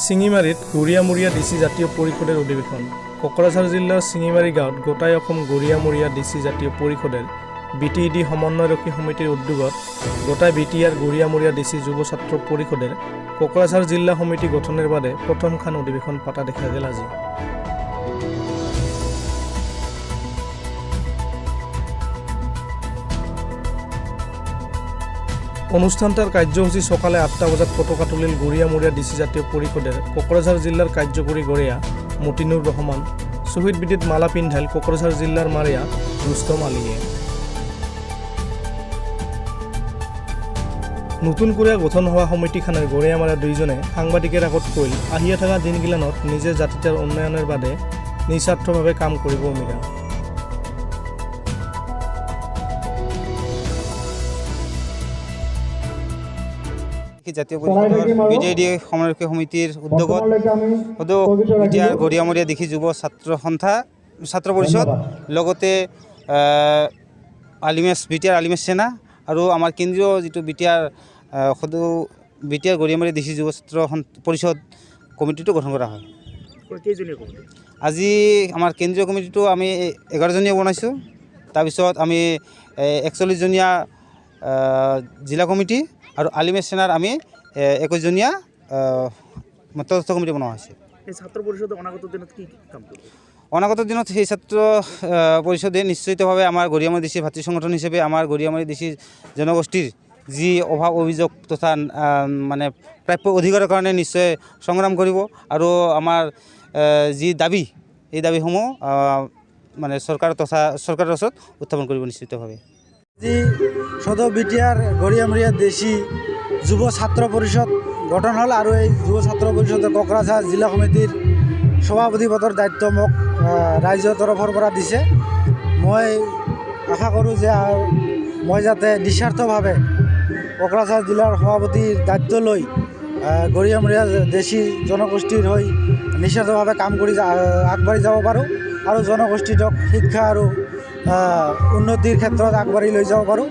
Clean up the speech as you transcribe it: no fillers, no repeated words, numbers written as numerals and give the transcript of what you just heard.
চিঙিমাৰীত গৰিয়ামৰীয়া DC জাতীয় পৰিষদেৰ অধিৱেশন। কোকৰাঝাৰ জিলাৰ চিঙিমাৰী গাঁৱত গোটাই অসম গৰিয়ামৰীয়া ডিচি জাতীয় পৰিষদেৰ বিটিইডি সমন্বয়ৰক্ষী সমিতিৰ উদ্যোগত গোটাই বিটিআৰ গৰিয়ামৰীয়া ডিচি যুৱ ছাত্ৰ পৰিষদেৰ কোকৰাঝাৰ জিলা সমিতি গঠনেৰ বাদে প্ৰথমখান অধিৱেশন পাতা দেখা গেল আজি। অনুষ্ঠানটাৰ কাৰ্যসূচী সকালে ৮টা বজাত পতাকা তুলিল গৰিয়ামৰীয়া ডিচি জাতীয় পৰিষদেৰ কোকৰাঝাৰ জিলাৰ কাৰ্যকৰী গড়িয়া মতিনুৰ ৰহমান। শহীদ বিদিত মালা পিন্ধাইল কোকৰাঝাৰ জিলার মারিয়া রুস্তম আলীয়ে। নতুন করে গঠন হওয়া সমিতিখানের গড়িয়ামারা দুইজনে সাংবাদিকের আগত কইল আহিয়া থাকা দিনগিলানত নিজে জাতিটার উন্নয়নের বাদে নিস্বার্থভাবে কাম কৰিব মিলা। জাতীয় পৰিষদৰ বিটিইডি সমন্বয়ৰক্ষী সমিতিৰ উদ্যোগত বিটিআৰ গৰিয়ামৰীয়া ডিচি যুৱ ছাত্ৰ পৰিষদ লগতে বিটিআৰ আলিমেছ সেনা আৰু আমাৰ কেন্দ্ৰীয় যিটো বিটিআৰ গৰিয়ামৰীয়া ডিচি যুৱ ছাত্ৰ পৰিষদ কমিটিটো গঠন কৰা হয়। আজি আমাৰ কেন্দ্ৰীয় কমিটিটো আমি 11জনীয়া বনাইছোঁ। তাৰপিছত আমি 41জনীয়া জিলা কমিটি আৰু আলিমেছ সেনাৰ আমি 21জনীয়া তদৰ্থ কমিটি বনোৱা হৈছে। এই ছাত্ৰ পৰিষদে অনাগত দিনত কি কাম কৰিব? অনাগত দিনত সেই ছাত্ৰ পৰিষদে নিশ্চিতভাৱে আমাৰ গৰিয়ামৰী ডিচি ভাতৃ সংগঠন হিচাপে আমাৰ গৰিয়ামৰী ডিচি জনগোষ্ঠীৰ যি অভাৱ অভিযোগ তথা মানে প্ৰাপ্য অধিকাৰৰ কাৰণে নিশ্চয় সংগ্ৰাম কৰিব আৰু আমাৰ যি দাবী এই দাবীসমূহ মানে চৰকাৰৰ ওচৰত উত্থাপন কৰিব নিশ্চিতভাৱে। আজি সদৌ বিটিআৰ গৰিয়ামৰীয়া ডিচি যুৱ ছাত্ৰ পৰিষদ গঠন হ'ল আৰু এই যুৱ ছাত্ৰ পৰিষদৰ কোকৰাঝাৰ জিলা সমিতিৰ সভাপতি পদৰ দায়িত্ব মোক ৰাইজৰ তৰফৰ পৰা দিছে। মই আশা কৰোঁ যে মই যাতে নিস্বাৰ্থভাৱে কোকৰাঝাৰ জিলাৰ সভাপতিৰ দায়িত্ব লৈ গৰিয়ামৰীয়া ডিচি জনগোষ্ঠীৰ হৈ নিস্বাৰ্থভাৱে কাম কৰি আগবাঢ়ি যাব পাৰোঁ আৰু জনগোষ্ঠীটোক শিক্ষা আৰু উন্নতিৰ ক্ষেত্ৰত আগবাঢ়ি লৈ যাব পাৰোঁ।